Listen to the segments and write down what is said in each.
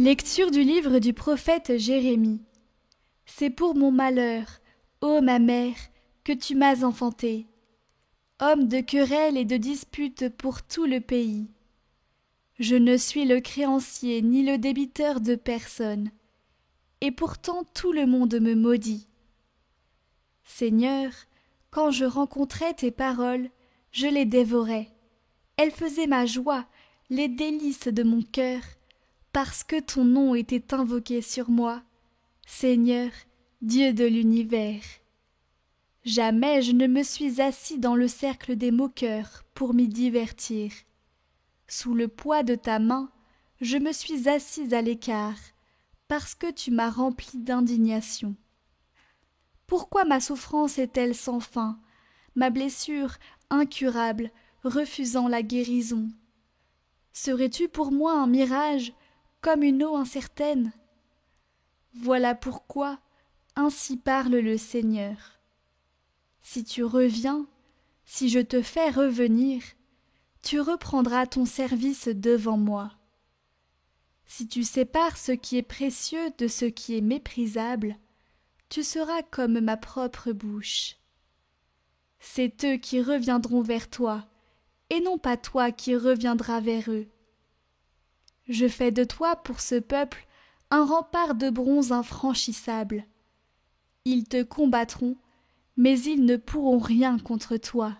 Lecture du livre du prophète Jérémie. C'est pour mon malheur, ô ma mère, que tu m'as enfanté. Homme de querelles et de disputes pour tout le pays. Je ne suis le créancier ni le débiteur de personne, et pourtant tout le monde me maudit. Seigneur, quand je rencontrais tes paroles, je les dévorais. Elles faisaient ma joie, les délices de mon cœur, parce que ton nom était invoqué sur moi, Seigneur, Dieu de l'univers. Jamais je ne me suis assis dans le cercle des moqueurs pour m'y divertir. Sous le poids de ta main, je me suis assise à l'écart, parce que tu m'as rempli d'indignation. Pourquoi ma souffrance est-elle sans fin, ma blessure incurable, refusant la guérison? Serais-tu pour moi un mirage, comme une eau incertaine? Voilà pourquoi ainsi parle le Seigneur. Si tu reviens, si je te fais revenir, tu reprendras ton service devant moi. Si tu sépares ce qui est précieux de ce qui est méprisable, tu seras comme ma propre bouche. C'est eux qui reviendront vers toi, et non pas toi qui reviendras vers eux. Je fais de toi pour ce peuple un rempart de bronze infranchissable. Ils te combattront, mais ils ne pourront rien contre toi.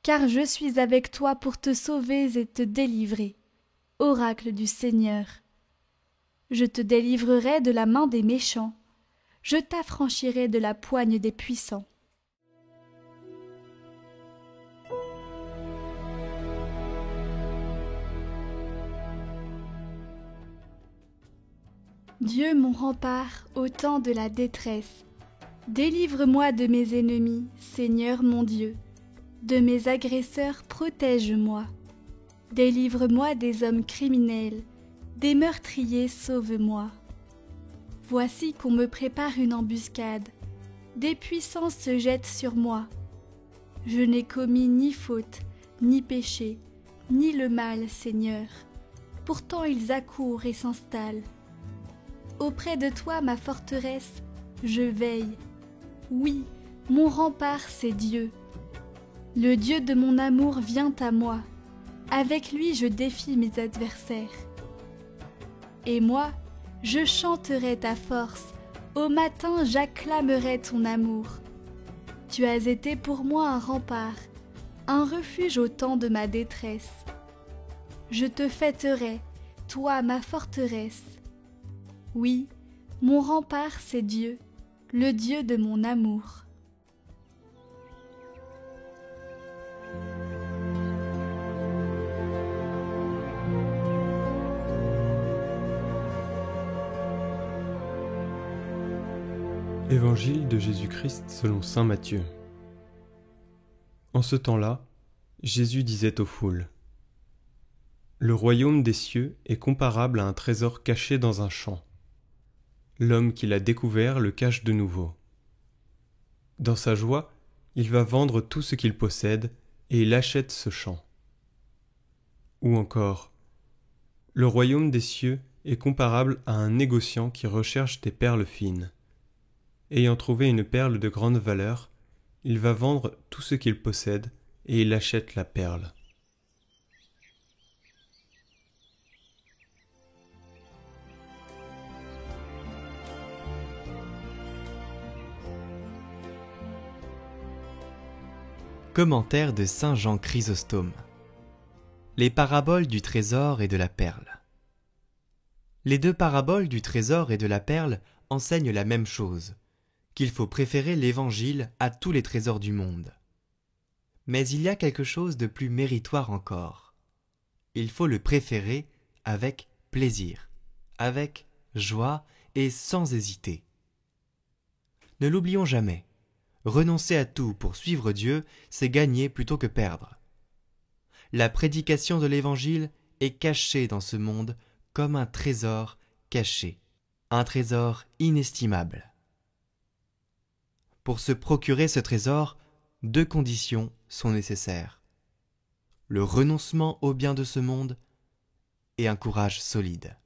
Car je suis avec toi pour te sauver et te délivrer, oracle du Seigneur. Je te délivrerai de la main des méchants, je t'affranchirai de la poigne des puissants. Dieu mon rempart au temps de la détresse, délivre-moi de mes ennemis, Seigneur mon Dieu. De mes agresseurs protège-moi. Délivre-moi des hommes criminels, des meurtriers sauve-moi. Voici qu'on me prépare une embuscade, des puissants se jettent sur moi. Je n'ai commis ni faute, ni péché, ni le mal, Seigneur. Pourtant ils accourent et s'installent. Auprès de toi, ma forteresse, je veille. Oui, mon rempart, c'est Dieu. Le Dieu de mon amour vient à moi. Avec lui, je défie mes adversaires. Et moi, je chanterai ta force. Au matin, j'acclamerai ton amour. Tu as été pour moi un rempart, un refuge au temps de ma détresse. Je te fêterai, toi ma forteresse. Oui, mon rempart, c'est Dieu, le Dieu de mon amour. Évangile de Jésus-Christ selon saint Matthieu. En ce temps-là, Jésus disait aux foules : Le royaume des cieux est comparable à un trésor caché dans un champ. L'homme qui l'a découvert le cache de nouveau. Dans sa joie, il va vendre tout ce qu'il possède et il achète ce champ. Ou encore, le royaume des cieux est comparable à un négociant qui recherche des perles fines. Ayant trouvé une perle de grande valeur, il va vendre tout ce qu'il possède et il achète la perle. Commentaire de saint Jean Chrysostome. Les paraboles du trésor et de la perle. Les deux paraboles du trésor et de la perle enseignent la même chose, qu'il faut préférer l'Évangile à tous les trésors du monde. Mais il y a quelque chose de plus méritoire encore. Il faut le préférer avec plaisir, avec joie et sans hésiter. Ne l'oublions jamais. Renoncer à tout pour suivre Dieu, c'est gagner plutôt que perdre. La prédication de l'Évangile est cachée dans ce monde comme un trésor caché, un trésor inestimable. Pour se procurer ce trésor, deux conditions sont nécessaires : le renoncement aux biens de ce monde et un courage solide.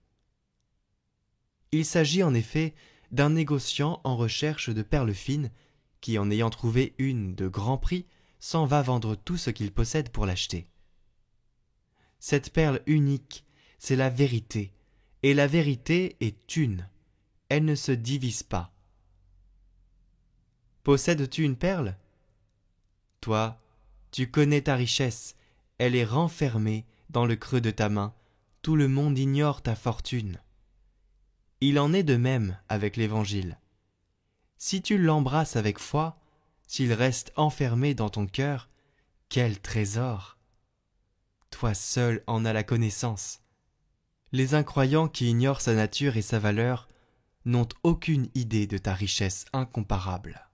Il s'agit en effet d'un négociant en recherche de perles fines qui, en ayant trouvé une de grand prix, s'en va vendre tout ce qu'il possède pour l'acheter. Cette perle unique, c'est la vérité, et la vérité est une. Elle ne se divise pas. Possèdes-tu une perle ? Toi, tu connais ta richesse, elle est renfermée dans le creux de ta main, tout le monde ignore ta fortune. Il en est de même avec l'Évangile. Si tu l'embrasses avec foi, s'il reste enfermé dans ton cœur, quel trésor ! Toi seul en as la connaissance. Les incroyants qui ignorent sa nature et sa valeur n'ont aucune idée de ta richesse incomparable.